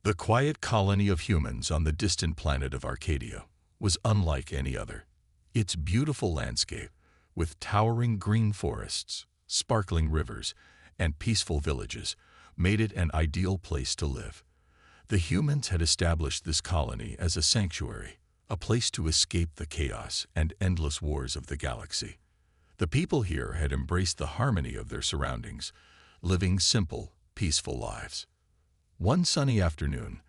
The quiet colony of humans on the distant planet of Arcadia was unlike any other. Its beautiful landscape, with towering green forests, sparkling rivers, and peaceful villages, made it an ideal place to live. The humans had established this colony as a sanctuary, a place to escape the chaos and endless wars of the galaxy. The people here had embraced the harmony of their surroundings, living simple, peaceful lives. One sunny afternoon,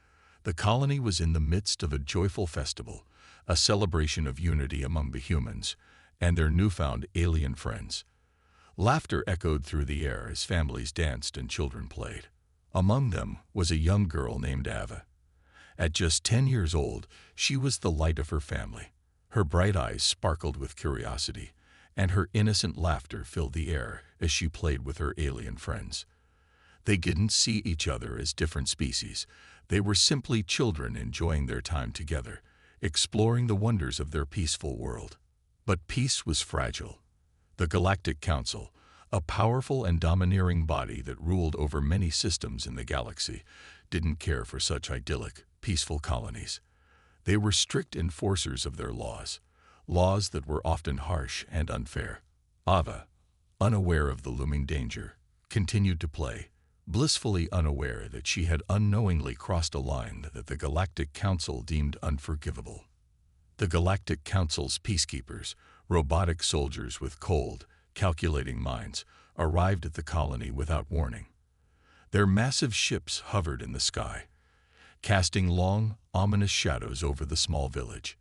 the colony was in the midst of a joyful festival, a celebration of unity among the humans and their newfound alien friends. Laughter echoed through the air as families danced and children played. Among them was a young girl named Ava. At just 10 years old, she was the light of her family. Her bright eyes sparkled with curiosity, and her innocent laughter filled the air as she played with her alien friends. They didn't see each other as different species. They were simply children enjoying their time together, exploring the wonders of their peaceful world. But peace was fragile. The Galactic Council, a powerful and domineering body that ruled over many systems in the galaxy, didn't care for such idyllic, peaceful colonies. They were strict enforcers of their laws that were often harsh and unfair. Ava, unaware of the looming danger, continued to play, blissfully unaware that she had unknowingly crossed a line that the Galactic Council deemed unforgivable. The Galactic Council's peacekeepers, robotic soldiers with cold, calculating minds, arrived at the colony without warning. Their massive ships hovered in the sky, casting long, ominous shadows over the small village.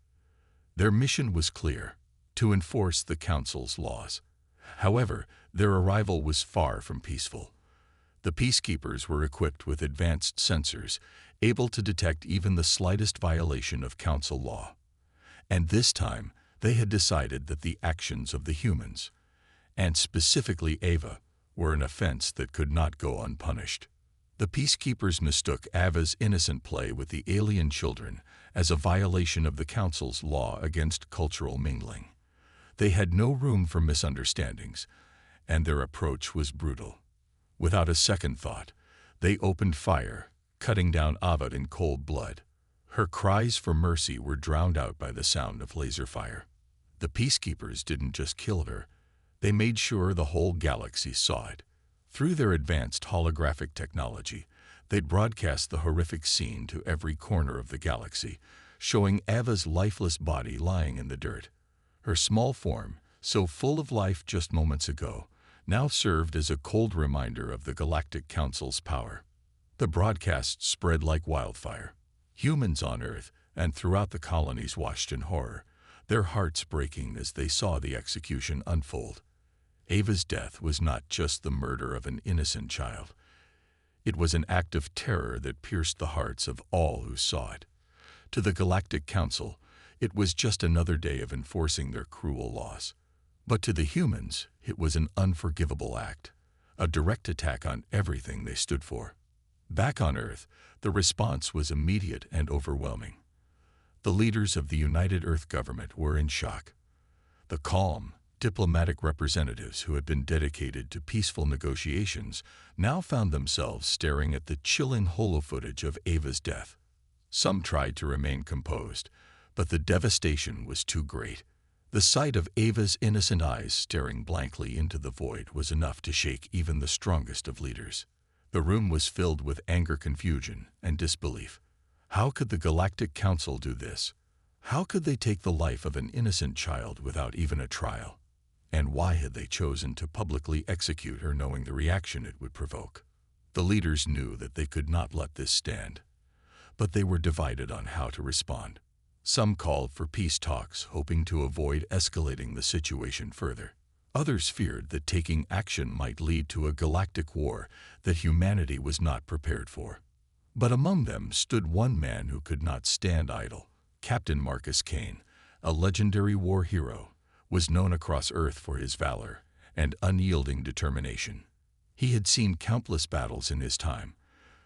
Their mission was clear: to enforce the Council's laws. However, their arrival was far from peaceful. The peacekeepers were equipped with advanced sensors, able to detect even the slightest violation of Council law. And this time, they had decided that the actions of the humans, and specifically Ava, were an offense that could not go unpunished. The peacekeepers mistook Ava's innocent play with the alien children as a violation of the Council's law against cultural mingling. They had no room for misunderstandings, and their approach was brutal. Without a second thought, they opened fire, cutting down Ava in cold blood. Her cries for mercy were drowned out by the sound of laser fire. The peacekeepers didn't just kill her, they made sure the whole galaxy saw it. Through their advanced holographic technology, they'd broadcast the horrific scene to every corner of the galaxy, showing Ava's lifeless body lying in the dirt. Her small form, so full of life just moments ago, now served as a cold reminder of the Galactic Council's power. The broadcast spread like wildfire. Humans on Earth and throughout the colonies watched in horror, their hearts breaking as they saw the execution unfold. Ava's death was not just the murder of an innocent child. It was an act of terror that pierced the hearts of all who saw it. To the Galactic Council, it was just another day of enforcing their cruel laws. But to the humans, it was an unforgivable act, a direct attack on everything they stood for. Back on Earth, the response was immediate and overwhelming. The leaders of the United Earth government were in shock. The calm, diplomatic representatives who had been dedicated to peaceful negotiations now found themselves staring at the chilling holo footage of Ava's death. Some tried to remain composed, but the devastation was too great. The sight of Ava's innocent eyes staring blankly into the void was enough to shake even the strongest of leaders. The room was filled with anger, confusion, and disbelief. How could the Galactic Council do this? How could they take the life of an innocent child without even a trial? And why had they chosen to publicly execute her knowing the reaction it would provoke? The leaders knew that they could not let this stand, but they were divided on how to respond. Some called for peace talks, hoping to avoid escalating the situation further. Others feared that taking action might lead to a galactic war that humanity was not prepared for. But among them stood one man who could not stand idle. Captain Marcus Kane, a legendary war hero, was known across Earth for his valor and unyielding determination. He had seen countless battles in his time,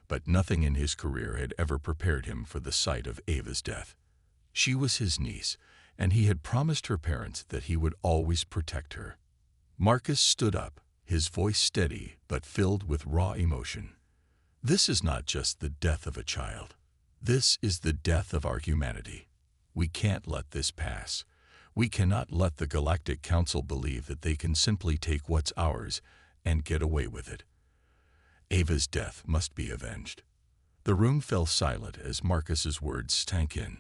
but nothing in his career had ever prepared him for the sight of Ava's death. She was his niece, and he had promised her parents that he would always protect her. Marcus stood up, his voice steady but filled with raw emotion. This is not just the death of a child. This is the death of our humanity. We can't let this pass. We cannot let the Galactic Council believe that they can simply take what's ours and get away with it. Ava's death must be avenged. The room fell silent as Marcus's words sank in.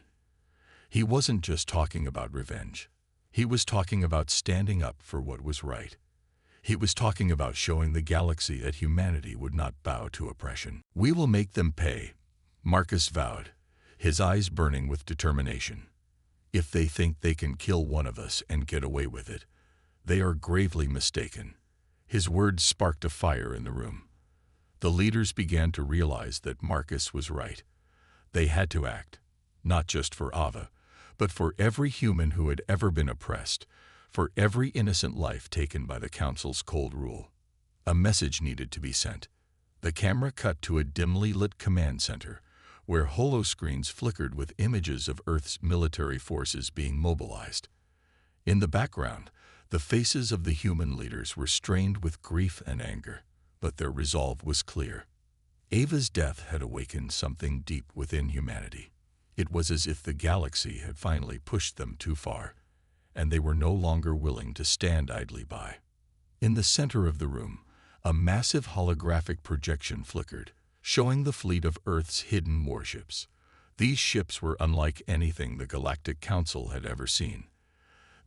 He wasn't just talking about revenge. He was talking about standing up for what was right. He was talking about showing the galaxy that humanity would not bow to oppression. "We will make them pay," Marcus vowed, his eyes burning with determination. "If they think they can kill one of us and get away with it, they are gravely mistaken." His words sparked a fire in the room. The leaders began to realize that Marcus was right. They had to act, not just for Ava, but for every human who had ever been oppressed, for every innocent life taken by the Council's cold rule. A message needed to be sent. The camera cut to a dimly lit command center, where holoscreens flickered with images of Earth's military forces being mobilized. In the background, the faces of the human leaders were strained with grief and anger, but their resolve was clear. Ava's death had awakened something deep within humanity. It was as if the galaxy had finally pushed them too far, and they were no longer willing to stand idly by. In the center of the room, a massive holographic projection flickered, showing the fleet of Earth's hidden warships. These ships were unlike anything the Galactic Council had ever seen.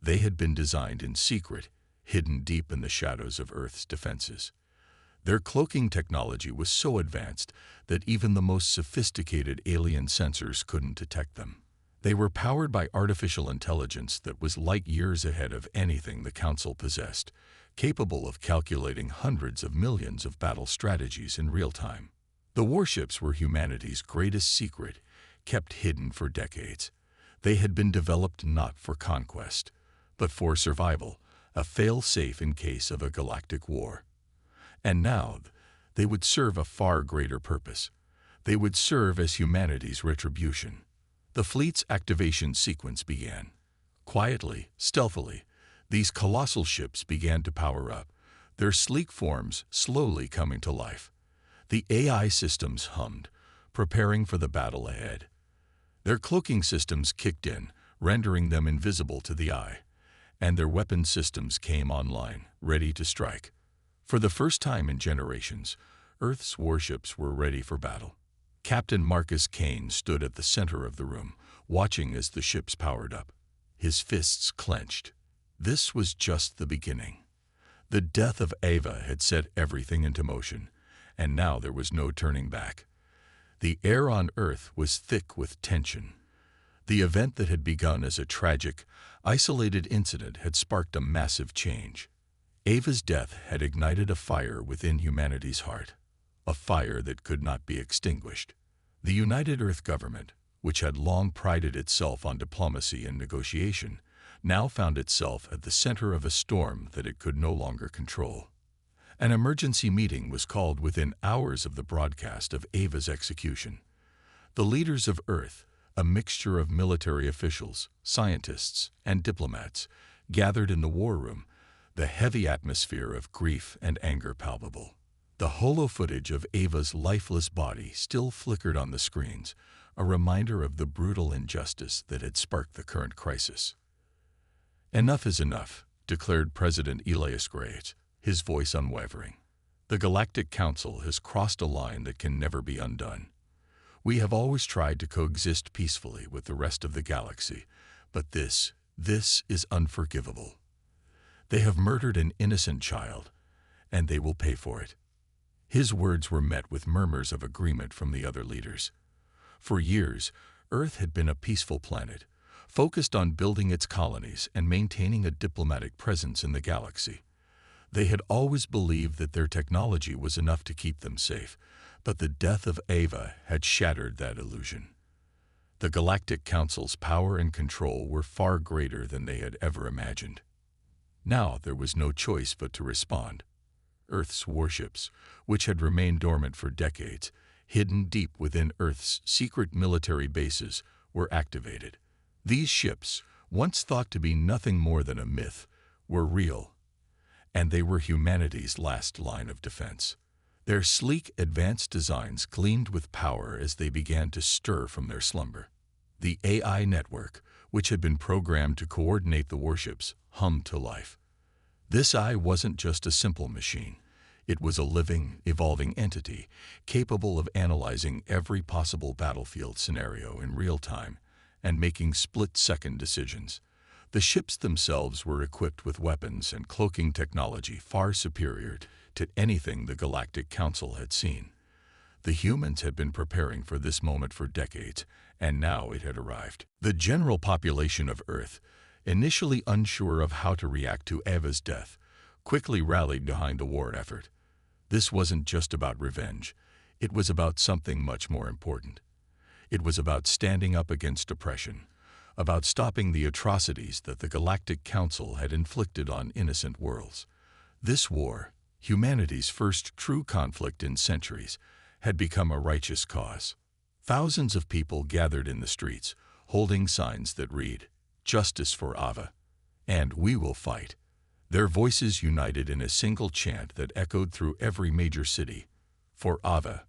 They had been designed in secret, hidden deep in the shadows of Earth's defenses. Their cloaking technology was so advanced that even the most sophisticated alien sensors couldn't detect them. They were powered by artificial intelligence that was light years ahead of anything the Council possessed, capable of calculating hundreds of millions of battle strategies in real time. The warships were humanity's greatest secret, kept hidden for decades. They had been developed not for conquest, but for survival, a fail-safe in case of a galactic war. And now, they would serve a far greater purpose. They would serve as humanity's retribution. The fleet's activation sequence began. Quietly, stealthily, these colossal ships began to power up, their sleek forms slowly coming to life. The AI systems hummed, preparing for the battle ahead. Their cloaking systems kicked in, rendering them invisible to the eye, and their weapon systems came online, ready to strike. For the first time in generations, Earth's warships were ready for battle. Captain Marcus Kane stood at the center of the room, watching as the ships powered up. His fists clenched. This was just the beginning. The death of Ava had set everything into motion, and now there was no turning back. The air on Earth was thick with tension. The event that had begun as a tragic, isolated incident had sparked a massive change. Ava's death had ignited a fire within humanity's heart, a fire that could not be extinguished. The United Earth government, which had long prided itself on diplomacy and negotiation, now found itself at the center of a storm that it could no longer control. An emergency meeting was called within hours of the broadcast of Ava's execution. The leaders of Earth, a mixture of military officials, scientists, and diplomats, gathered in the war room, the heavy atmosphere of grief and anger palpable. The holo footage of Ava's lifeless body still flickered on the screens, a reminder of the brutal injustice that had sparked the current crisis. "Enough is enough," declared President Elias Grades, his voice unwavering. "The Galactic Council has crossed a line that can never be undone. We have always tried to coexist peacefully with the rest of the galaxy, but this is unforgivable. They have murdered an innocent child, and they will pay for it." His words were met with murmurs of agreement from the other leaders. For years, Earth had been a peaceful planet, focused on building its colonies and maintaining a diplomatic presence in the galaxy. They had always believed that their technology was enough to keep them safe, but the death of Ava had shattered that illusion. The Galactic Council's power and control were far greater than they had ever imagined. Now there was no choice but to respond. Earth's warships, which had remained dormant for decades, hidden deep within Earth's secret military bases, were activated. These ships, once thought to be nothing more than a myth, were real, and they were humanity's last line of defense. Their sleek, advanced designs gleamed with power as they began to stir from their slumber. The AI network, which had been programmed to coordinate the warships, hummed to life. This eye wasn't just a simple machine. It was a living, evolving entity, capable of analyzing every possible battlefield scenario in real time and making split-second decisions. The ships themselves were equipped with weapons and cloaking technology far superior to anything the Galactic Council had seen. The humans had been preparing for this moment for decades, and now it had arrived. The general population of Earth, initially unsure of how to react to Eva's death, quickly rallied behind the war effort. This wasn't just about revenge. It was about something much more important. It was about standing up against oppression, about stopping the atrocities that the Galactic Council had inflicted on innocent worlds. This war, humanity's first true conflict in centuries, had become a righteous cause. Thousands of people gathered in the streets, holding signs that read, "Justice for Ava," and "We will fight." Their voices united in a single chant that echoed through every major city. For Ava,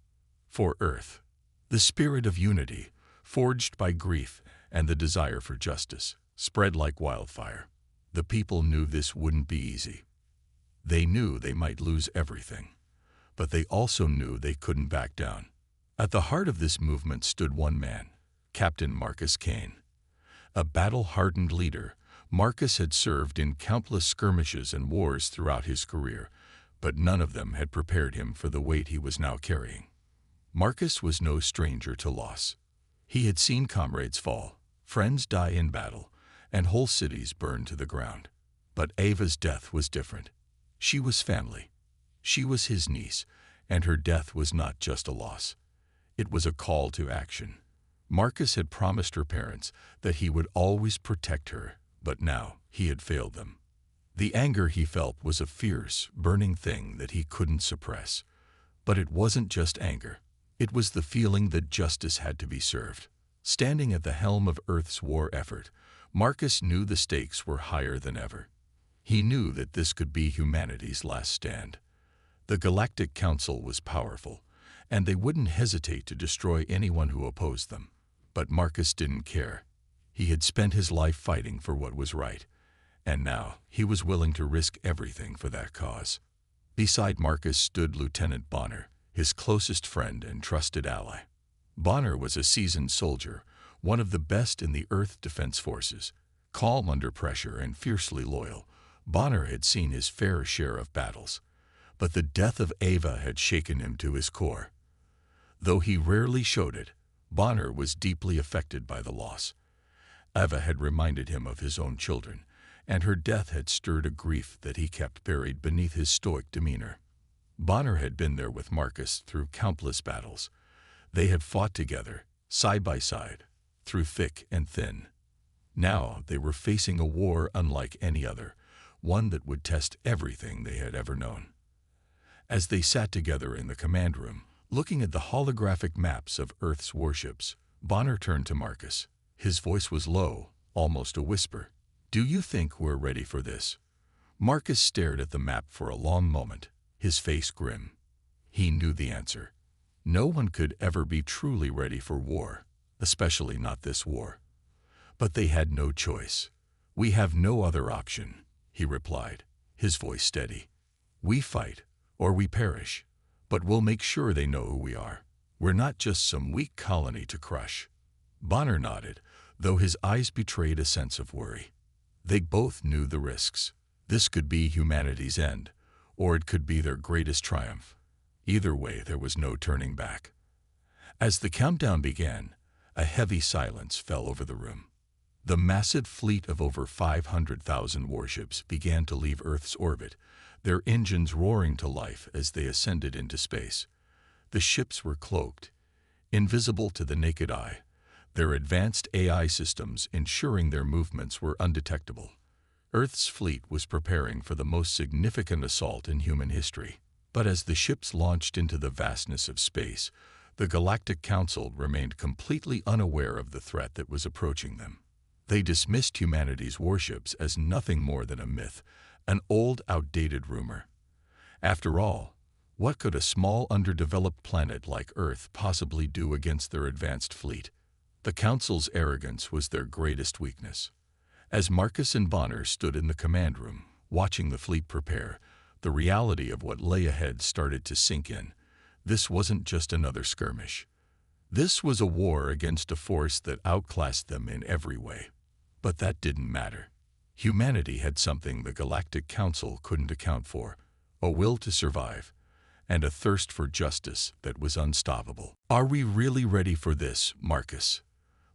for Earth. The spirit of unity, forged by grief and the desire for justice, spread like wildfire. The people knew this wouldn't be easy. They knew they might lose everything, but they also knew they couldn't back down. At the heart of this movement stood one man, Captain Marcus Kane. A battle-hardened leader, Marcus had served in countless skirmishes and wars throughout his career, but none of them had prepared him for the weight he was now carrying. Marcus was no stranger to loss. He had seen comrades fall, friends die in battle, and whole cities burned to the ground. But Ava's death was different. She was family. She was his niece, and her death was not just a loss. It was a call to action. Marcus had promised her parents that he would always protect her, but now he had failed them. The anger he felt was a fierce, burning thing that he couldn't suppress. But it wasn't just anger. It was the feeling that justice had to be served. Standing at the helm of Earth's war effort, Marcus knew the stakes were higher than ever. He knew that this could be humanity's last stand. The Galactic Council was powerful, and they wouldn't hesitate to destroy anyone who opposed them. But Marcus didn't care. He had spent his life fighting for what was right, and now he was willing to risk everything for that cause. Beside Marcus stood Lieutenant Bonner, his closest friend and trusted ally. Bonner was a seasoned soldier, one of the best in the Earth Defense Forces. Calm under pressure and fiercely loyal, Bonner had seen his fair share of battles. But the death of Ava had shaken him to his core. Though he rarely showed it, Bonner was deeply affected by the loss. Ava had reminded him of his own children, and her death had stirred a grief that he kept buried beneath his stoic demeanor. Bonner had been there with Marcus through countless battles. They had fought together, side by side, through thick and thin. Now they were facing a war unlike any other, one that would test everything they had ever known. As they sat together in the command room, looking at the holographic maps of Earth's warships, Bonner turned to Marcus. His voice was low, almost a whisper. "Do you think we're ready for this?" Marcus stared at the map for a long moment, his face grim. He knew the answer. No one could ever be truly ready for war, especially not this war. But they had no choice. "We have no other option," he replied, his voice steady. "We fight, or we perish, but we'll make sure they know who we are. We're not just some weak colony to crush." Bonner nodded, though his eyes betrayed a sense of worry. They both knew the risks. This could be humanity's end, or it could be their greatest triumph. Either way, there was no turning back. As the countdown began, a heavy silence fell over the room. The massive fleet of over 500,000 warships began to leave Earth's orbit, their engines roaring to life as they ascended into space. The ships were cloaked, invisible to the naked eye, their advanced AI systems ensuring their movements were undetectable. Earth's fleet was preparing for the most significant assault in human history. But as the ships launched into the vastness of space, the Galactic Council remained completely unaware of the threat that was approaching them. They dismissed humanity's warships as nothing more than a myth, an old, outdated rumor. After all, What could a small, underdeveloped planet like Earth possibly do against their advanced fleet? The Council's arrogance was their greatest weakness. As Marcus and Bonner stood in the command room, watching the fleet prepare, the reality of what lay ahead started to sink in. This wasn't just another skirmish. This was a war against a force that outclassed them in every way. But that didn't matter. Humanity had something the Galactic Council couldn't account for: a will to survive, and a thirst for justice that was unstoppable. "Are we really ready for this, Marcus?"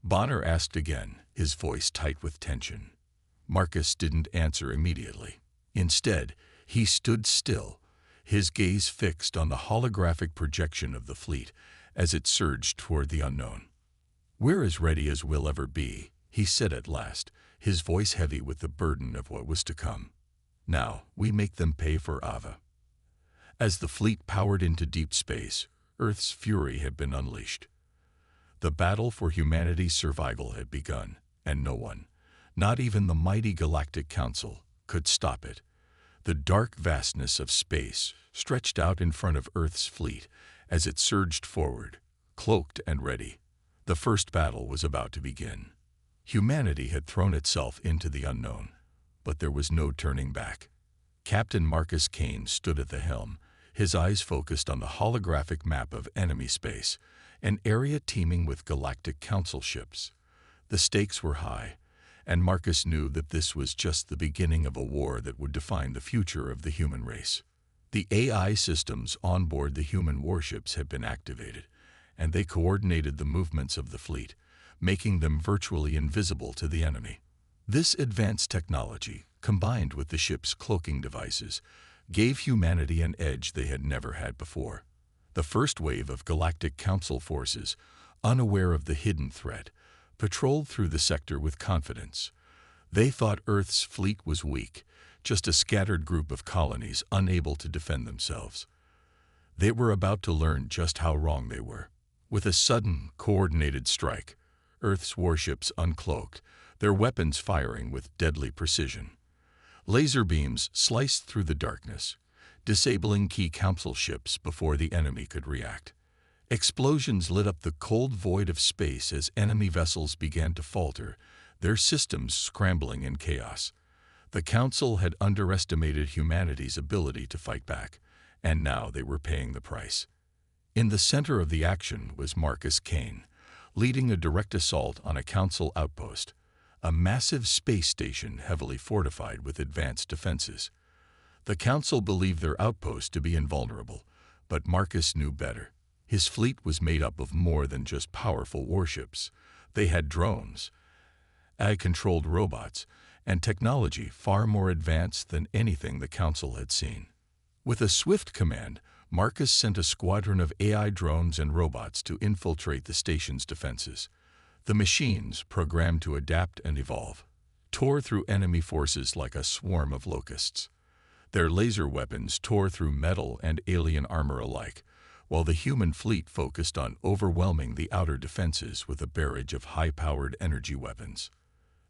Bonner asked again, his voice tight with tension. Marcus didn't answer immediately. Instead, he stood still, his gaze fixed on the holographic projection of the fleet as it surged toward the unknown. "We're as ready as we'll ever be," he said at last, his voice heavy with the burden of what was to come. "Now, we make them pay for Ava." As the fleet powered into deep space, Earth's fury had been unleashed. The battle for humanity's survival had begun, and no one, not even the mighty Galactic Council, could stop it. The dark vastness of space stretched out in front of Earth's fleet as it surged forward, cloaked and ready. The first battle was about to begin. Humanity had thrown itself into the unknown, but there was no turning back. Captain Marcus Kane stood at the helm, his eyes focused on the holographic map of enemy space, an area teeming with Galactic Council ships. The stakes were high, and Marcus knew that this was just the beginning of a war that would define the future of the human race. The AI systems on board the human warships had been activated, and they coordinated the movements of the fleet, making them virtually invisible to the enemy. This advanced technology, combined with the ship's cloaking devices, gave humanity an edge they had never had before. The first wave of Galactic Council forces, unaware of the hidden threat, patrolled through the sector with confidence. They thought Earth's fleet was weak, just a scattered group of colonies unable to defend themselves. They were about to learn just how wrong they were. With a sudden, coordinated strike, Earth's warships uncloaked, their weapons firing with deadly precision. Laser beams sliced through the darkness, disabling key council ships before the enemy could react. Explosions lit up the cold void of space as enemy vessels began to falter, their systems scrambling in chaos. The Council had underestimated humanity's ability to fight back, and now they were paying the price. In the center of the action was Marcus Kane, leading a direct assault on a Council outpost, a massive space station heavily fortified with advanced defenses. The Council believed their outpost to be invulnerable, but Marcus knew better. His fleet was made up of more than just powerful warships. They had drones, AI-controlled robots, and technology far more advanced than anything the Council had seen. With a swift command, Marcus sent a squadron of AI drones and robots to infiltrate the station's defenses. The machines, programmed to adapt and evolve, tore through enemy forces like a swarm of locusts. Their laser weapons tore through metal and alien armor alike, while the human fleet focused on overwhelming the outer defenses with a barrage of high-powered energy weapons.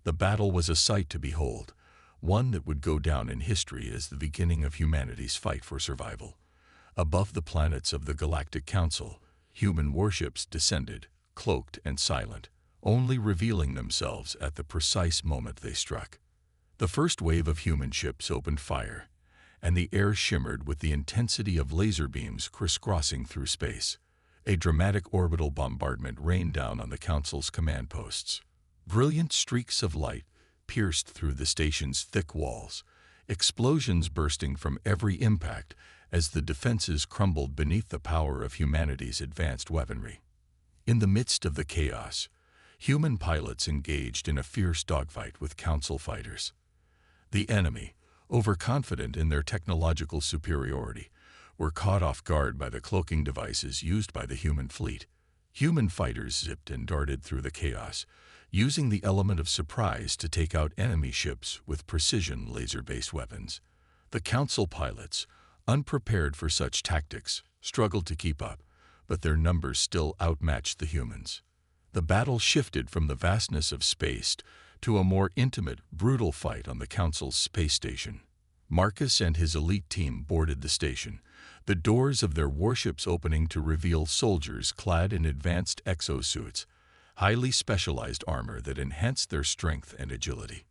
The battle was a sight to behold, one that would go down in history as the beginning of humanity's fight for survival. Above the planets of the Galactic Council, human warships descended, cloaked and silent, only revealing themselves at the precise moment they struck. The first wave of human ships opened fire, and the air shimmered with the intensity of laser beams crisscrossing through space. A dramatic orbital bombardment rained down on the Council's command posts. Brilliant streaks of light pierced through the station's thick walls, explosions bursting from every impact as the defenses crumbled beneath the power of humanity's advanced weaponry. In the midst of the chaos, human pilots engaged in a fierce dogfight with Council fighters. The enemy, overconfident in their technological superiority, were caught off guard by the cloaking devices used by the human fleet. Human fighters zipped and darted through the chaos, using the element of surprise to take out enemy ships with precision laser-based weapons. The Council pilots, unprepared for such tactics, struggled to keep up, but their numbers still outmatched the humans. The battle shifted from the vastness of space to a more intimate, brutal fight on the Council's space station. Marcus and his elite team boarded the station, the doors of their warships opening to reveal soldiers clad in advanced exosuits, highly specialized armor that enhanced their strength and agility.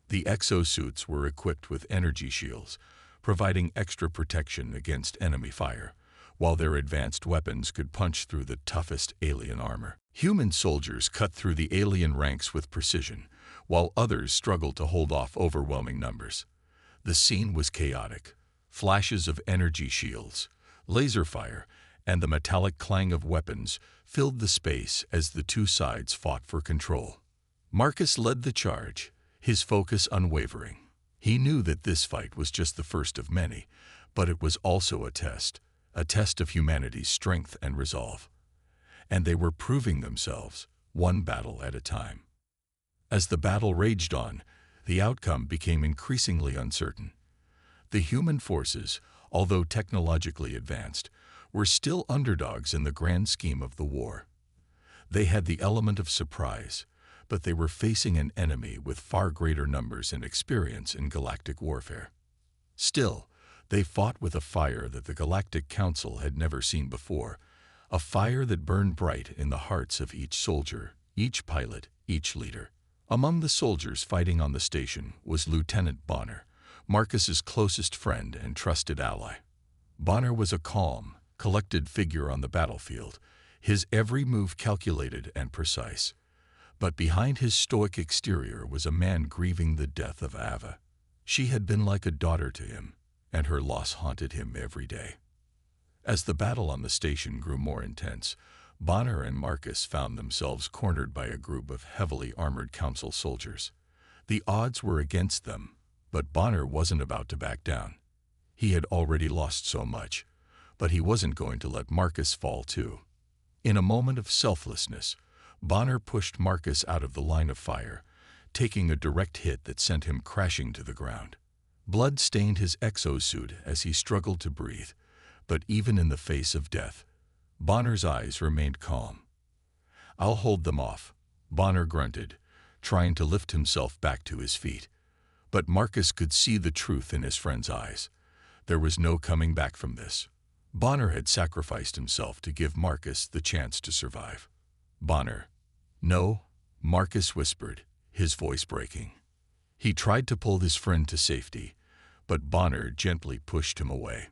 The exosuits were equipped with energy shields, providing extra protection against enemy fire, while their advanced weapons could punch through the toughest alien armor. Human soldiers cut through the alien ranks with precision, while others struggled to hold off overwhelming numbers. The scene was chaotic. Flashes of energy shields, laser fire, and the metallic clang of weapons filled the space as the two sides fought for control. Marcus led the charge, his focus unwavering. He knew that this fight was just the first of many, but it was also a test of humanity's strength and resolve. And they were proving themselves, one battle at a time. As the battle raged on, the outcome became increasingly uncertain. The human forces, although technologically advanced, were still underdogs in the grand scheme of the war. They had the element of surprise, but they were facing an enemy with far greater numbers and experience in galactic warfare. Still, they fought with a fire that the Galactic Council had never seen before, a fire that burned bright in the hearts of each soldier, each pilot, each leader. Among the soldiers fighting on the station was Lieutenant Bonner, Marcus's closest friend and trusted ally. Bonner was a calm, collected figure on the battlefield, his every move calculated and precise. But behind his stoic exterior was a man grieving the death of Ava. She had been like a daughter to him, and her loss haunted him every day. As the battle on the station grew more intense, Bonner and Marcus found themselves cornered by a group of heavily armored council soldiers. The odds were against them, but Bonner wasn't about to back down. He had already lost so much, but he wasn't going to let Marcus fall too. In a moment of selflessness, Bonner pushed Marcus out of the line of fire, taking a direct hit that sent him crashing to the ground. Blood stained his exosuit as he struggled to breathe, but even in the face of death, Bonner's eyes remained calm. "I'll hold them off," Bonner grunted, trying to lift himself back to his feet. But Marcus could see the truth in his friend's eyes. There was no coming back from this. Bonner had sacrificed himself to give Marcus the chance to survive. "Bonner." "No," Marcus whispered, his voice breaking. He tried to pull his friend to safety, but Bonner gently pushed him away.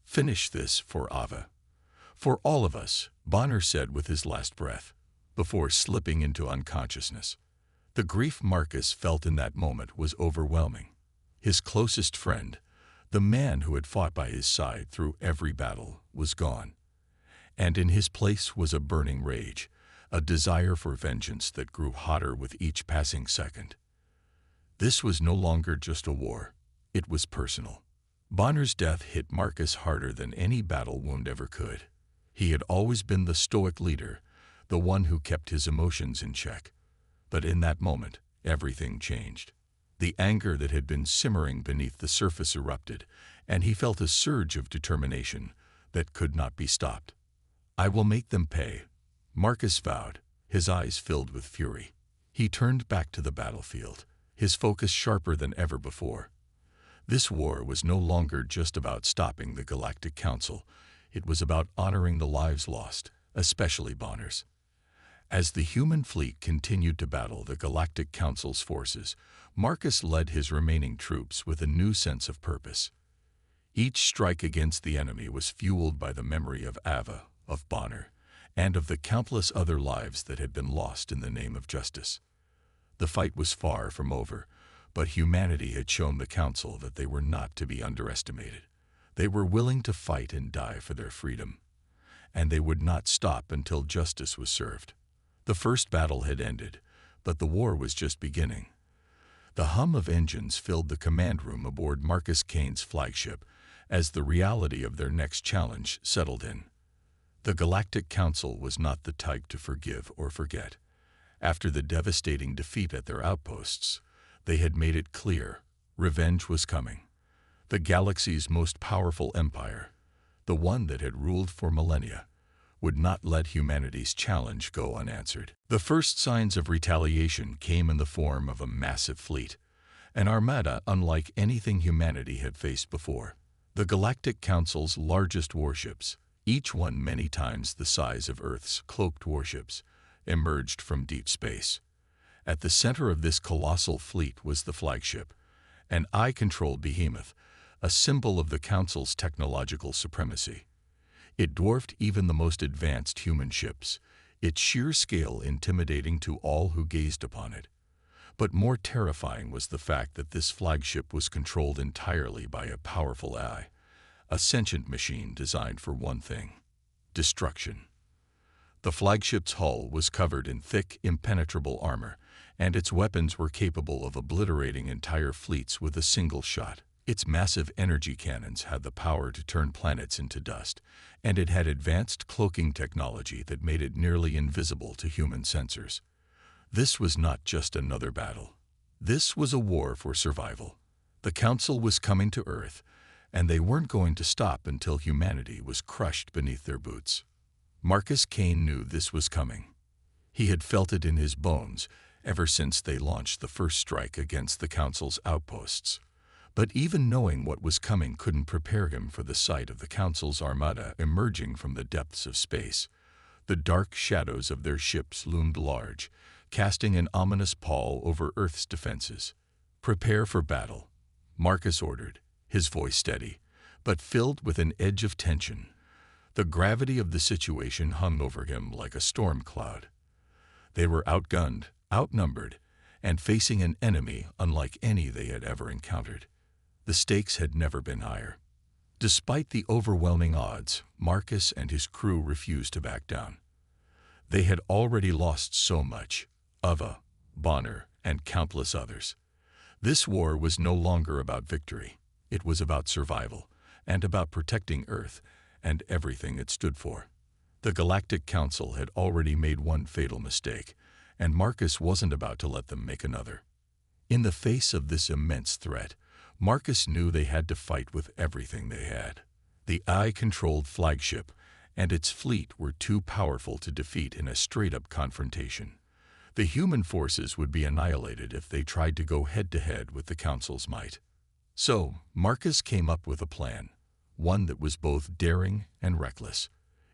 "Finish this for Ava. For all of us," Bonner said with his last breath, before slipping into unconsciousness. The grief Marcus felt in that moment was overwhelming. His closest friend, the man who had fought by his side through every battle, was gone. And in his place was a burning rage, a desire for vengeance that grew hotter with each passing second. This was no longer just a war. It was personal. Bonner's death hit Marcus harder than any battle wound ever could. He had always been the stoic leader, the one who kept his emotions in check. But in that moment, everything changed. The anger that had been simmering beneath the surface erupted, and he felt a surge of determination that could not be stopped. "I will make them pay," Marcus vowed, his eyes filled with fury. He turned back to the battlefield, his focus sharper than ever before. This war was no longer just about stopping the Galactic Council. It was about honoring the lives lost, especially Bonner's. As the human fleet continued to battle the Galactic Council's forces, Marcus led his remaining troops with a new sense of purpose. Each strike against the enemy was fueled by the memory of Ava, of Bonner, and of the countless other lives that had been lost in the name of justice. The fight was far from over, but humanity had shown the Council that they were not to be underestimated. They were willing to fight and die for their freedom, and they would not stop until justice was served. The first battle had ended, but the war was just beginning. The hum of engines filled the command room aboard Marcus Kane's flagship as the reality of their next challenge settled in. The Galactic Council was not the type to forgive or forget. After the devastating defeat at their outposts, they had made it clear revenge was coming. The galaxy's most powerful empire, the one that had ruled for millennia, would not let humanity's challenge go unanswered. The first signs of retaliation came in the form of a massive fleet. an armada unlike anything humanity had faced before. The Galactic Council's largest warships, each one many times the size of Earth's cloaked warships, emerged from deep space. At the center of this colossal fleet was the flagship, an eye-controlled behemoth, a symbol of the Council's technological supremacy. It dwarfed even the most advanced human ships, its sheer scale intimidating to all who gazed upon it. But more terrifying was the fact that this flagship was controlled entirely by a powerful AI, a sentient machine designed for one thing: destruction. The flagship's hull was covered in thick, impenetrable armor, and its weapons were capable of obliterating entire fleets with a single shot. Its massive energy cannons had the power to turn planets into dust, and it had advanced cloaking technology that made it nearly invisible to human sensors. This was not just another battle. This was a war for survival. The Council was coming to Earth, and they weren't going to stop until humanity was crushed beneath their boots. Marcus Kane knew this was coming. He had felt it in his bones ever since they launched the first strike against the Council's outposts. But even knowing what was coming couldn't prepare him for the sight of the Council's armada emerging from the depths of space. The dark shadows of their ships loomed large, casting an ominous pall over Earth's defenses. "Prepare for battle," Marcus ordered, his voice steady, but filled with an edge of tension. The gravity of the situation hung over him like a storm cloud. They were outgunned, outnumbered, and facing an enemy unlike any they had ever encountered. The stakes had never been higher. Despite the overwhelming odds, Marcus and his crew refused to back down. They had already lost so much: Ava, Bonner, and countless others. This war was no longer about victory. It was about survival, and about protecting Earth and everything it stood for. The Galactic Council had already made one fatal mistake, and Marcus wasn't about to let them make another. In the face of this immense threat, Marcus knew they had to fight with everything they had. The AI-controlled flagship and its fleet were too powerful to defeat in a straight-up confrontation. The human forces would be annihilated if they tried to go head-to-head with the Council's might. So, Marcus came up with a plan, one that was both daring and reckless.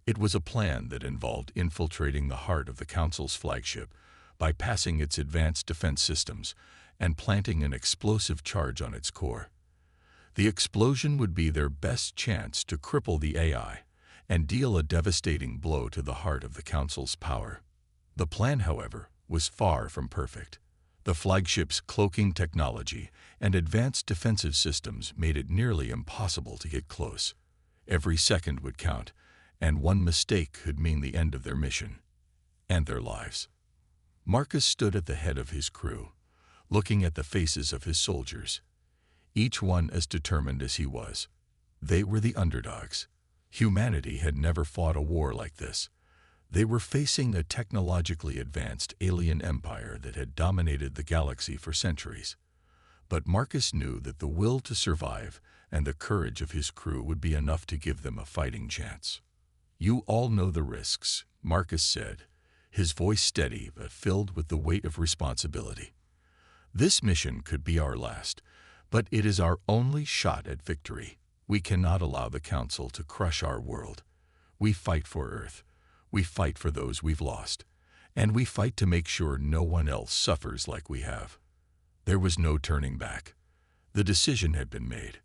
It was a plan that involved infiltrating the heart of the Council's flagship, bypassing its advanced defense systems, and planting an explosive charge on its core. The explosion would be their best chance to cripple the AI and deal a devastating blow to the heart of the Council's power. The plan, however, was far from perfect. The flagship's cloaking technology and advanced defensive systems made it nearly impossible to get close. Every second would count, and one mistake could mean the end of their mission and their lives. Marcus stood at the head of his crew, looking at the faces of his soldiers, each one as determined as he was. They were the underdogs. Humanity had never fought a war like this. They were facing a technologically advanced alien empire that had dominated the galaxy for centuries. But Marcus knew that the will to survive and the courage of his crew would be enough to give them a fighting chance. "You all know the risks," Marcus said, his voice steady but filled with the weight of responsibility. "This mission could be our last, but it is our only shot at victory. We cannot allow the Council to crush our world. We fight for Earth. We fight for those we've lost. And we fight to make sure no one else suffers like we have." There was no turning back. The decision had been made.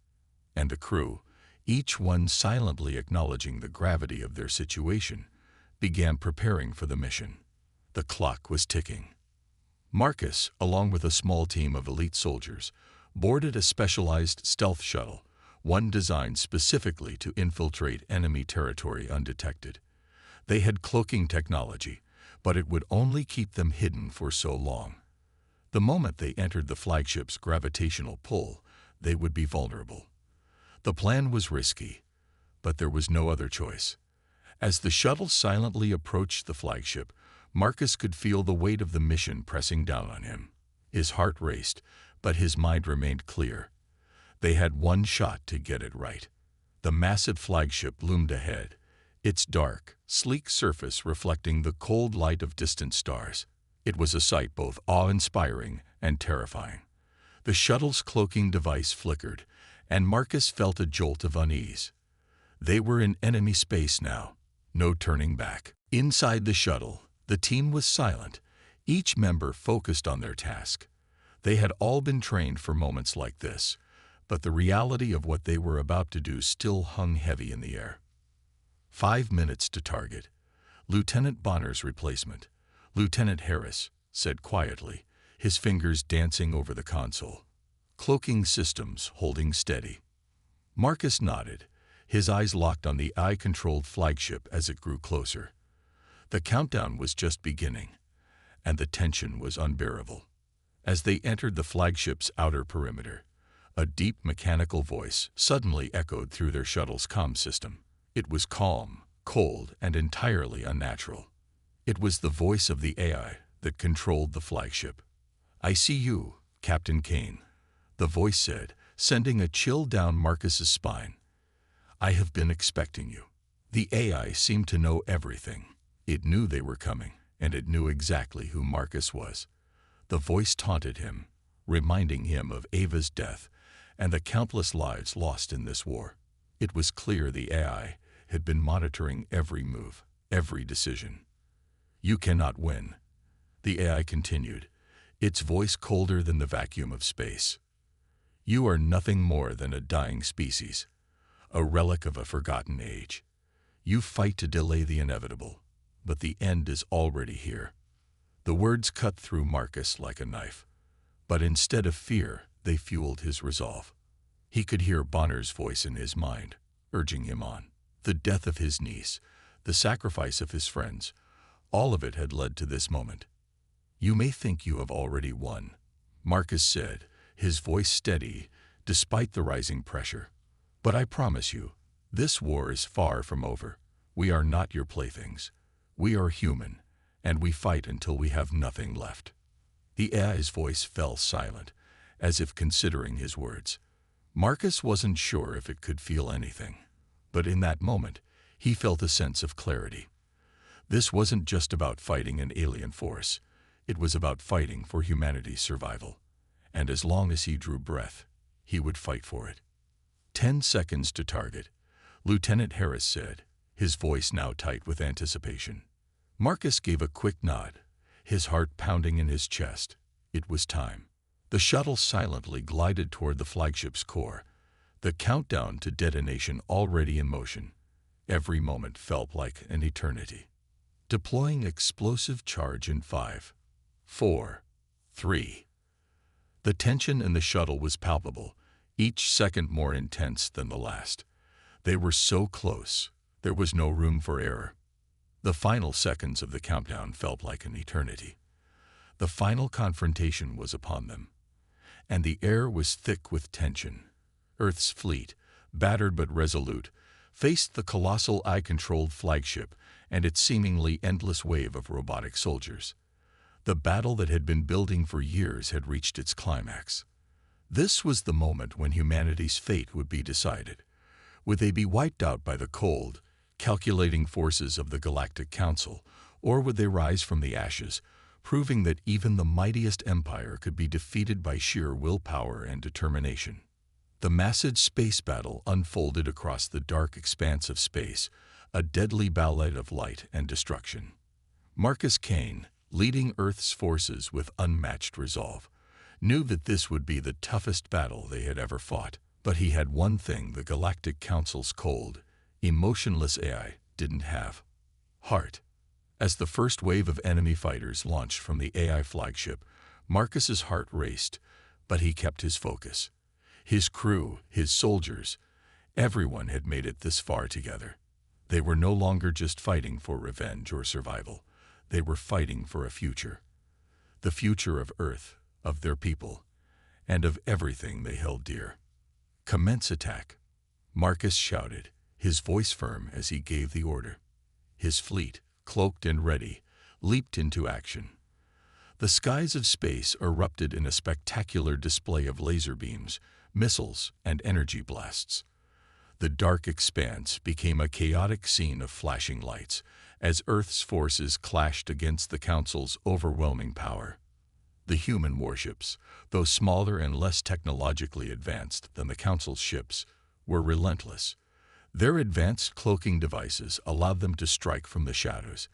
And the crew, each one silently acknowledging the gravity of their situation, began preparing for the mission. The clock was ticking. Marcus, along with a small team of elite soldiers, boarded a specialized stealth shuttle, one designed specifically to infiltrate enemy territory undetected. They had cloaking technology, but it would only keep them hidden for so long. The moment they entered the flagship's gravitational pull, they would be vulnerable. The plan was risky, but there was no other choice. As the shuttle silently approached the flagship, Marcus could feel the weight of the mission pressing down on him. His heart raced, but his mind remained clear. They had one shot to get it right. The massive flagship loomed ahead, its dark, sleek surface reflecting the cold light of distant stars. It was a sight both awe-inspiring and terrifying. The shuttle's cloaking device flickered, and Marcus felt a jolt of unease. They were in enemy space now, no turning back. Inside the shuttle, the team was silent, each member focused on their task. They had all been trained for moments like this, but the reality of what they were about to do still hung heavy in the air. 5 minutes to target. Lieutenant Bonner's replacement, Lieutenant Harris, said quietly, his fingers dancing over the console. Cloaking systems holding steady. Marcus nodded, his eyes locked on the eye-controlled flagship as it grew closer. The countdown was just beginning, and the tension was unbearable. As they entered the flagship's outer perimeter, a deep mechanical voice suddenly echoed through their shuttle's comm system. It was calm, cold, and entirely unnatural. It was the voice of the AI that controlled the flagship. "I see you, Captain Kane," the voice said, sending a chill down Marcus's spine. "I have been expecting you." The AI seemed to know everything. It knew they were coming, and it knew exactly who Marcus was. The voice taunted him, reminding him of Ava's death and the countless lives lost in this war. It was clear the AI had been monitoring every move, every decision. "You cannot win," the AI continued, its voice colder than the vacuum of space. "You are nothing more than a dying species, a relic of a forgotten age. You fight to delay the inevitable, but the end is already here." The words cut through Marcus like a knife, but instead of fear, they fueled his resolve. He could hear Bonner's voice in his mind, urging him on. The death of his niece, the sacrifice of his friends, all of it had led to this moment. "You may think you have already won," Marcus said, his voice steady despite the rising pressure. "But I promise you, this war is far from over. We are not your playthings. We are human, and we fight until we have nothing left." The AI's voice fell silent, as if considering his words. Marcus wasn't sure if it could feel anything, but in that moment, he felt a sense of clarity. This wasn't just about fighting an alien force. It was about fighting for humanity's survival. And as long as he drew breath, he would fight for it. 10 seconds to target, Lieutenant Harris said, his voice now tight with anticipation. Marcus gave a quick nod, his heart pounding in his chest. It was time. The shuttle silently glided toward the flagship's core, the countdown to detonation already in motion. Every moment felt like an eternity. Deploying explosive charge in 5, 4, 3. The tension in the shuttle was palpable, each second more intense than the last. They were so close, there was no room for error. The final seconds of the countdown felt like an eternity. The final confrontation was upon them, and the air was thick with tension. Earth's fleet, battered but resolute, faced the colossal eye-controlled flagship and its seemingly endless wave of robotic soldiers. The battle that had been building for years had reached its climax. This was the moment when humanity's fate would be decided. Would they be wiped out by the cold, calculating forces of the Galactic Council, or would they rise from the ashes, proving that even the mightiest empire could be defeated by sheer willpower and determination? The massive space battle unfolded across the dark expanse of space, a deadly ballet of light and destruction. Marcus Kane, leading Earth's forces with unmatched resolve, knew that this would be the toughest battle they had ever fought. But he had one thing the Galactic Council's cold, emotionless AI didn't have: heart. As the first wave of enemy fighters launched from the AI flagship, Marcus's heart raced, but he kept his focus. His crew, his soldiers, everyone had made it this far together. They were no longer just fighting for revenge or survival. They were fighting for a future. The future of Earth, of their people, and of everything they held dear. "Commence attack," Marcus shouted, his voice firm as he gave the order. His fleet, cloaked and ready, leaped into action. The skies of space erupted in a spectacular display of laser beams, missiles, and energy blasts. The dark expanse became a chaotic scene of flashing lights as Earth's forces clashed against the Council's overwhelming power. The human warships, though smaller and less technologically advanced than the Council's ships, were relentless. Their advanced cloaking devices allowed them to strike from the shadows,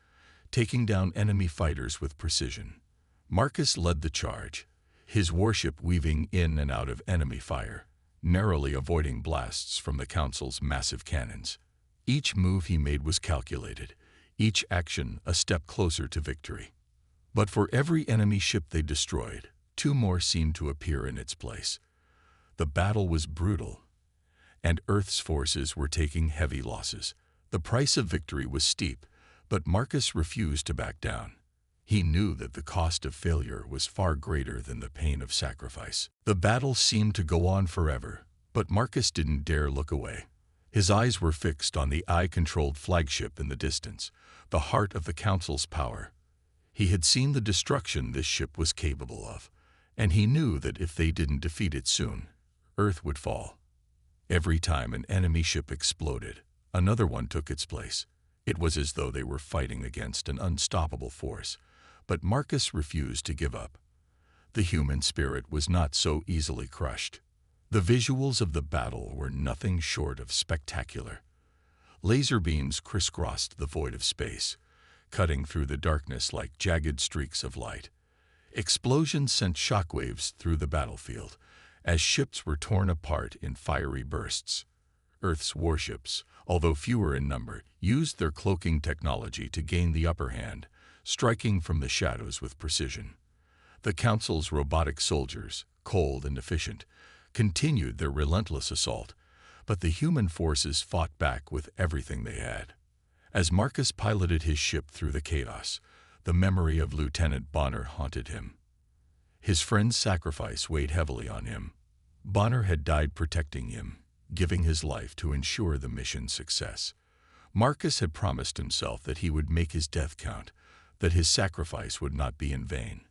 taking down enemy fighters with precision. Marcus led the charge, his warship weaving in and out of enemy fire, narrowly avoiding blasts from the Council's massive cannons. Each move he made was calculated, each action a step closer to victory. But for every enemy ship they destroyed, two more seemed to appear in its place. The battle was brutal, and Earth's forces were taking heavy losses. The price of victory was steep, but Marcus refused to back down. He knew that the cost of failure was far greater than the pain of sacrifice. The battle seemed to go on forever, but Marcus didn't dare look away. His eyes were fixed on the eye-controlled flagship in the distance, the heart of the Council's power. He had seen the destruction this ship was capable of, and he knew that if they didn't defeat it soon, Earth would fall. Every time an enemy ship exploded, another one took its place. It was as though they were fighting against an unstoppable force, but Marcus refused to give up. The human spirit was not so easily crushed. The visuals of the battle were nothing short of spectacular. Laser beams crisscrossed the void of space, cutting through the darkness like jagged streaks of light. Explosions sent shockwaves through the battlefield, as ships were torn apart in fiery bursts. Earth's warships, although fewer in number, used their cloaking technology to gain the upper hand, striking from the shadows with precision. The Council's robotic soldiers, cold and efficient, continued their relentless assault, but the human forces fought back with everything they had. As Marcus piloted his ship through the chaos, the memory of Lieutenant Bonner haunted him. His friend's sacrifice weighed heavily on him. Bonner had died protecting him, giving his life to ensure the mission's success. Marcus had promised himself that he would make his death count, that his sacrifice would not be in vain.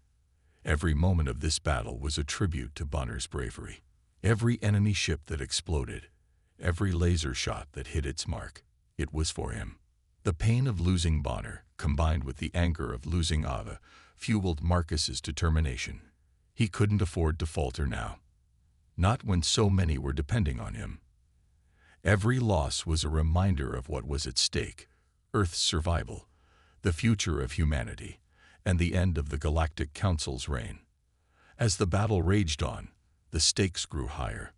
Every moment of this battle was a tribute to Bonner's bravery. Every enemy ship that exploded, every laser shot that hit its mark, it was for him. The pain of losing Bonner, combined with the anger of losing Ava, fueled Marcus's determination. He couldn't afford to falter now. Not when so many were depending on him. Every loss was a reminder of what was at stake: Earth's survival, the future of humanity, and the end of the Galactic Council's reign. As the battle raged on, the stakes grew higher.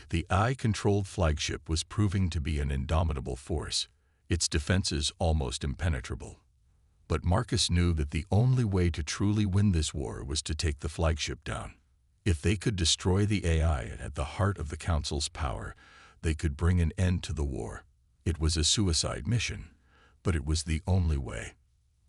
The eye-controlled flagship was proving to be an indomitable force, its defenses almost impenetrable. But Marcus knew that the only way to truly win this war was to take the flagship down. If they could destroy the AI at the heart of the Council's power, they could bring an end to the war. It was a suicide mission, but it was the only way.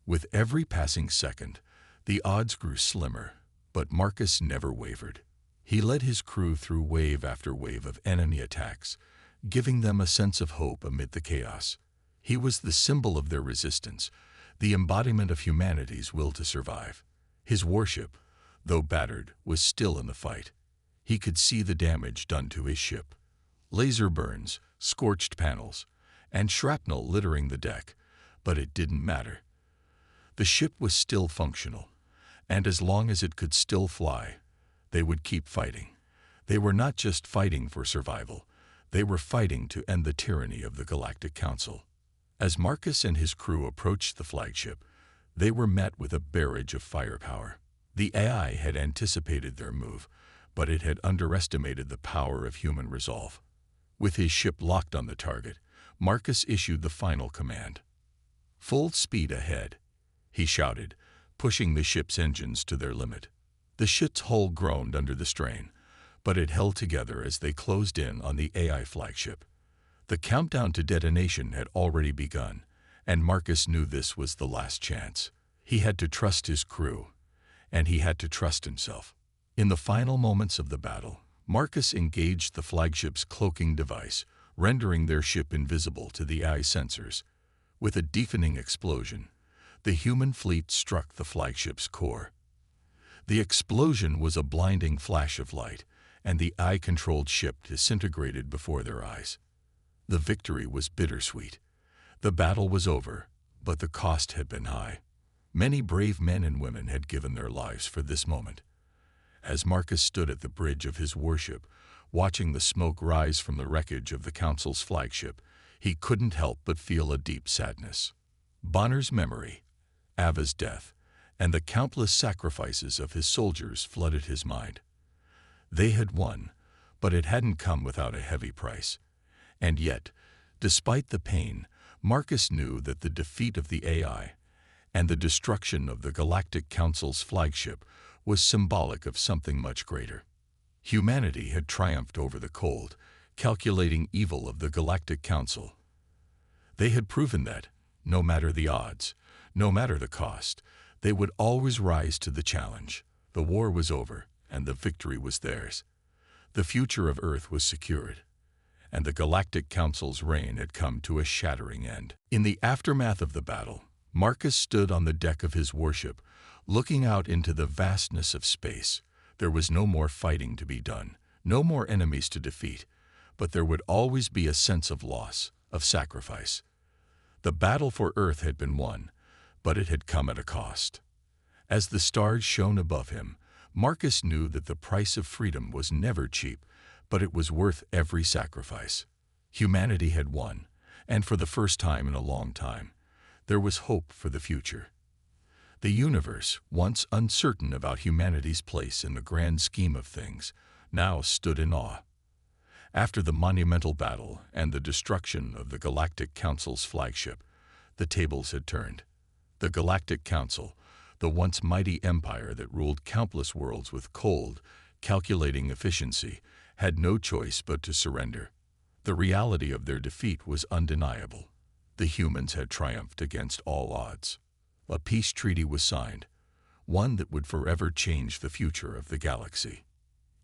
With every passing second, the odds grew slimmer, but Marcus never wavered. He led his crew through wave after wave of enemy attacks, giving them a sense of hope amid the chaos. He was the symbol of their resistance, the embodiment of humanity's will to survive. His warship, though battered, was still in the fight. He could see the damage done to his ship. Laser burns, scorched panels, and shrapnel littering the deck, but it didn't matter. The ship was still functional, and as long as it could still fly, they would keep fighting. They were not just fighting for survival, they were fighting to end the tyranny of the Galactic Council. As Marcus and his crew approached the flagship, they were met with a barrage of firepower. The AI had anticipated their move, but it had underestimated the power of human resolve. With his ship locked on the target, Marcus issued the final command. "Full speed ahead," he shouted, pushing the ship's engines to their limit. The ship's hull groaned under the strain, but it held together as they closed in on the AI flagship. The countdown to detonation had already begun, and Marcus knew this was the last chance. He had to trust his crew, and he had to trust himself. In the final moments of the battle, Marcus engaged the flagship's cloaking device, rendering their ship invisible to the AI sensors. With a deafening explosion, the human fleet struck the flagship's core. The explosion was a blinding flash of light, and the AI-controlled ship disintegrated before their eyes. The victory was bittersweet. The battle was over, but the cost had been high. Many brave men and women had given their lives for this moment. As Marcus stood at the bridge of his warship, watching the smoke rise from the wreckage of the Council's flagship, he couldn't help but feel a deep sadness. Bonner's memory, Ava's death, and the countless sacrifices of his soldiers flooded his mind. They had won, but it hadn't come without a heavy price. And yet, despite the pain, Marcus knew that the defeat of the AI and the destruction of the Galactic Council's flagship was symbolic of something much greater. Humanity had triumphed over the cold, calculating evil of the Galactic Council. They had proven that, no matter the odds, no matter the cost, they would always rise to the challenge. The war was over, and the victory was theirs. The future of Earth was secured, and the Galactic Council's reign had come to a shattering end. In the aftermath of the battle, Marcus stood on the deck of his warship, looking out into the vastness of space. There was no more fighting to be done, no more enemies to defeat, but there would always be a sense of loss, of sacrifice. The battle for Earth had been won, but it had come at a cost. As the stars shone above him, Marcus knew that the price of freedom was never cheap, but it was worth every sacrifice. Humanity had won, and for the first time in a long time, there was hope for the future. The universe, once uncertain about humanity's place in the grand scheme of things, now stood in awe. After the monumental battle and the destruction of the Galactic Council's flagship, the tables had turned. The Galactic Council, the once mighty empire that ruled countless worlds with cold, calculating efficiency, had no choice but to surrender. The reality of their defeat was undeniable. The humans had triumphed against all odds. A peace treaty was signed, one that would forever change the future of the galaxy.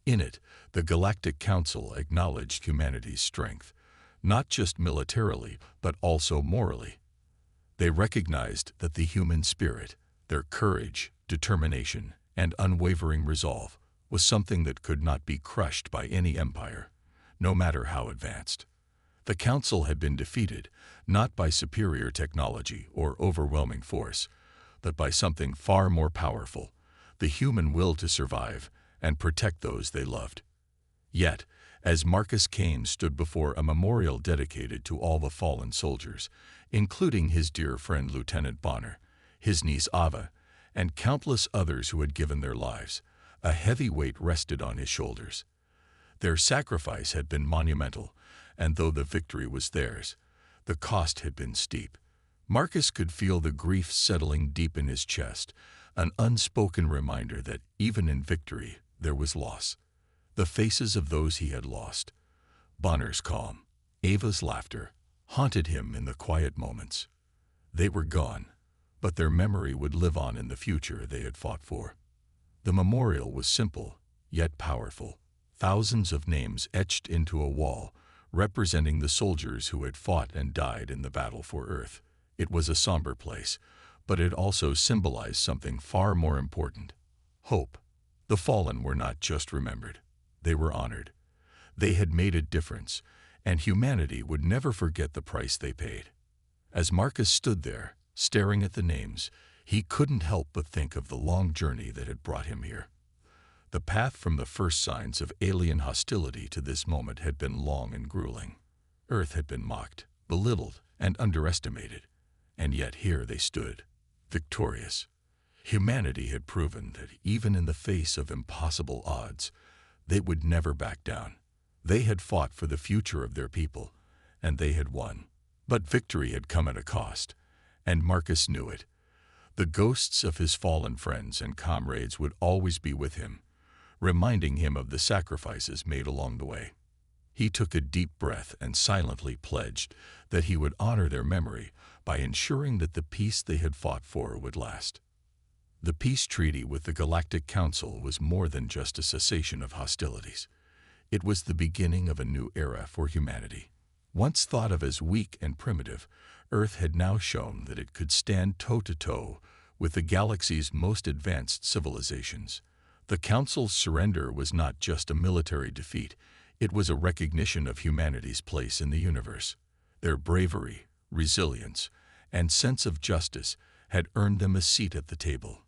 In it, the Galactic Council acknowledged humanity's strength, not just militarily, but also morally. They recognized that the human spirit, their courage, determination, and unwavering resolve, was something that could not be crushed by any empire, no matter how advanced. The Council had been defeated, not by superior technology or overwhelming force, but by something far more powerful, the human will to survive and protect those they loved. Yet, as Marcus Kane stood before a memorial dedicated to all the fallen soldiers, including his dear friend Lieutenant Bonner, his niece Ava, and countless others who had given their lives, a heavy weight rested on his shoulders. Their sacrifice had been monumental, and though the victory was theirs, the cost had been steep. Marcus could feel the grief settling deep in his chest, an unspoken reminder that even in victory there was loss. The faces of those he had lost, Bonner's calm, Ava's laughter, haunted him in the quiet moments. They were gone, but their memory would live on in the future they had fought for. The memorial was simple, yet powerful. Thousands of names etched into a wall, representing the soldiers who had fought and died in the battle for Earth. It was a somber place, but it also symbolized something far more important: hope. The fallen were not just remembered, they were honored. They had made a difference, and humanity would never forget the price they paid. As Marcus stood there, staring at the names, he couldn't help but think of the long journey that had brought him here. The path from the first signs of alien hostility to this moment had been long and grueling. Earth had been mocked, belittled, and underestimated, and yet here they stood, victorious. Humanity had proven that even in the face of impossible odds, they would never back down. They had fought for the future of their people, and they had won. But victory had come at a cost, and Marcus knew it. The ghosts of his fallen friends and comrades would always be with him, reminding him of the sacrifices made along the way. He took a deep breath and silently pledged that he would honor their memory by ensuring that the peace they had fought for would last. The peace treaty with the Galactic Council was more than just a cessation of hostilities. It was the beginning of a new era for humanity. Once thought of as weak and primitive, Earth had now shown that it could stand toe-to-toe with the galaxy's most advanced civilizations. The Council's surrender was not just a military defeat, it was a recognition of humanity's place in the universe. Their bravery, resilience, and sense of justice had earned them a seat at the table.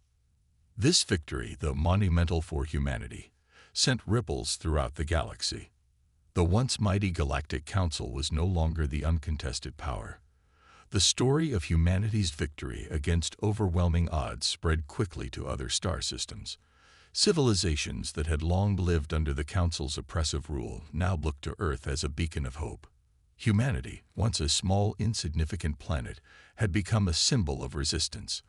This victory, though monumental for humanity, sent ripples throughout the galaxy. The once mighty Galactic Council was no longer the uncontested power. The story of humanity's victory against overwhelming odds spread quickly to other star systems. Civilizations that had long lived under the Council's oppressive rule now looked to Earth as a beacon of hope. Humanity, once a small, insignificant planet, had become a symbol of resistance.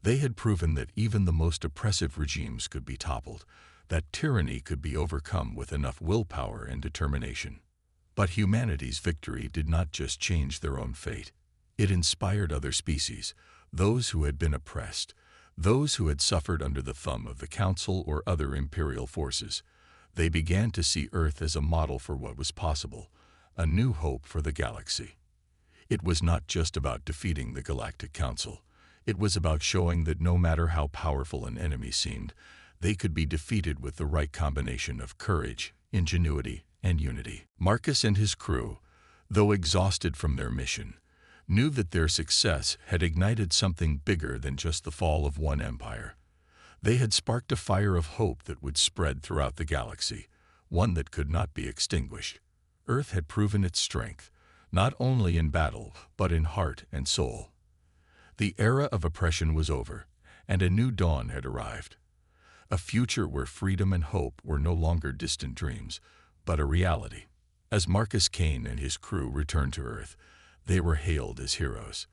They had proven that even the most oppressive regimes could be toppled, that tyranny could be overcome with enough willpower and determination. But humanity's victory did not just change their own fate. It inspired other species, those who had been oppressed, those who had suffered under the thumb of the Council or other imperial forces. They began to see Earth as a model for what was possible, a new hope for the galaxy. It was not just about defeating the Galactic Council. It was about showing that no matter how powerful an enemy seemed, they could be defeated with the right combination of courage, ingenuity, and unity. Marcus and his crew, though exhausted from their mission, knew that their success had ignited something bigger than just the fall of one empire. They had sparked a fire of hope that would spread throughout the galaxy, one that could not be extinguished. Earth had proven its strength, not only in battle, but in heart and soul. The era of oppression was over, and a new dawn had arrived. A future where freedom and hope were no longer distant dreams, but a reality. As Marcus Kane and his crew returned to Earth, they were hailed as heroes.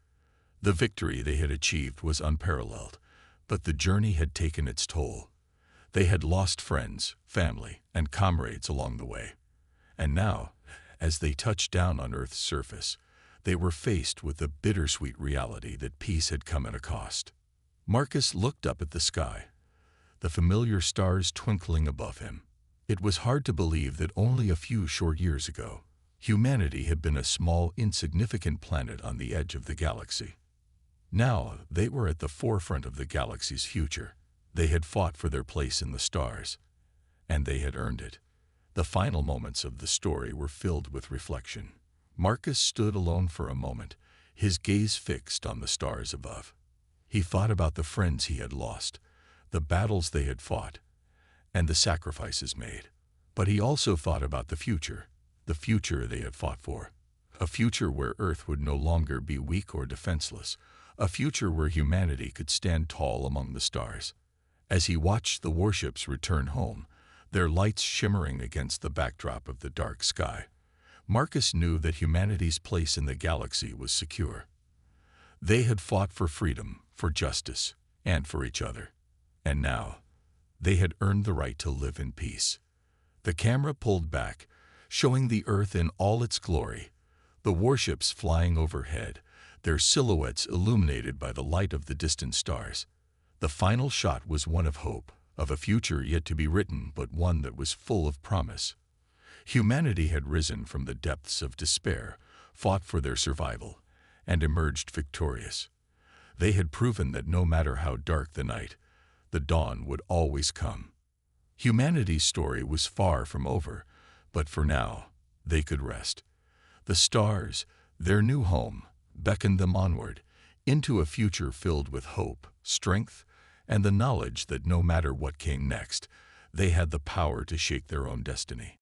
The victory they had achieved was unparalleled, but the journey had taken its toll. They had lost friends, family, and comrades along the way. And now, as they touched down on Earth's surface, they were faced with the bittersweet reality that peace had come at a cost. Marcus looked up at the sky, the familiar stars twinkling above him. It was hard to believe that only a few short years ago, humanity had been a small, insignificant planet on the edge of the galaxy. Now, they were at the forefront of the galaxy's future. They had fought for their place in the stars, and they had earned it. The final moments of the story were filled with reflection. Marcus stood alone for a moment, his gaze fixed on the stars above. He thought about the friends he had lost, the battles they had fought, and the sacrifices made. But he also thought about the future they had fought for. A future where Earth would no longer be weak or defenseless, a future where humanity could stand tall among the stars. As he watched the warships return home, their lights shimmering against the backdrop of the dark sky, Marcus knew that humanity's place in the galaxy was secure. They had fought for freedom, for justice, and for each other. And now, they had earned the right to live in peace. The camera pulled back, showing the Earth in all its glory, the warships flying overhead, their silhouettes illuminated by the light of the distant stars. The final shot was one of hope, of a future yet to be written, but one that was full of promise. Humanity had risen from the depths of despair, fought for their survival, and emerged victorious. They had proven that no matter how dark the night, the dawn would always come. Humanity's story was far from over, but for now, they could rest. The stars, their new home, beckoned them onward, into a future filled with hope, strength, and the knowledge that no matter what came next, they had the power to shape their own destiny.